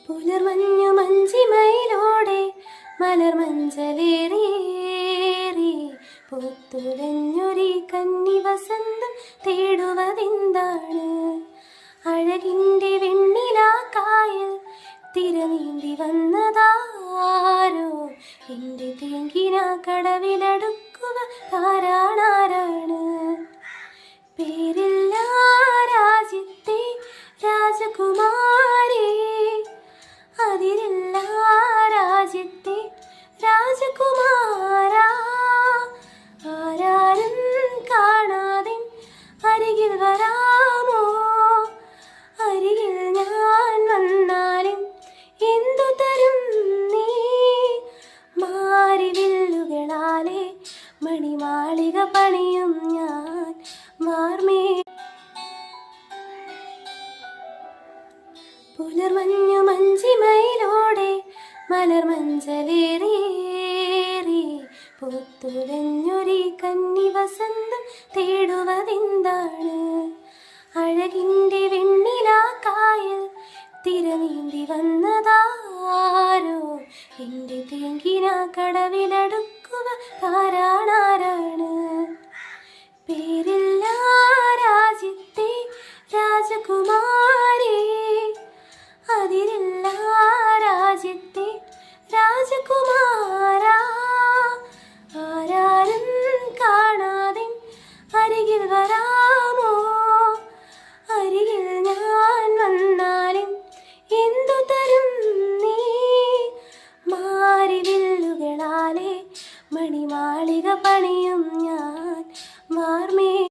പുലർമഞ്ഞു മഞ്ചിമയിലോടെ മലർമഞ്ചലേറിയേറി പൂത്തുലഞ്ഞൊരി കന്നി വസന്തം തേടുവതെന്താണ്? അഴകിൻ്റെ വെണ്ണിലാക്കായൽ തിരനീന്തി വന്നതാരോ? എൻ്റെ തേങ്കിന കടവിലടുക്കുക താരാണാരാണ്? പേരില്ല രാജ്യത്തെ രാജകുമാരി, അതിരില്ല രാജ്യത്തെ രാജകുമാര. ആരാരും കാണാതെ അരികിൽ വരാമോ? അരികിൽ ഞാൻ വന്നാലും എന്തു തരും നീ? മാരിവില്ലുകളാലെ മണിമാളിക പണിയും ഞാൻ വാർമേ. പുലർമഞ്ഞു മഞ്ചിമയിലോടെ മലർമഞ്ചലേറിയേറി പൂത്തുലഞ്ഞൊരി കന്നി വസന്തം തേടുവതെന്താണ്? അഴകിൻ്റെ വെണ്ണിലാക്കായൽ തിരനീന്തി വന്നതാരോ? എൻ്റെ തേങ്കിന കടവിലടുക്കുക താരാണാരാണ്? പേരില്ല രാജ്യത്തെ രാജകുമാരി, അതിരില്ല രാജ്യത്തെ രാജകുമാര. ആരാരും കാണാതെ അരികിൽ വരാ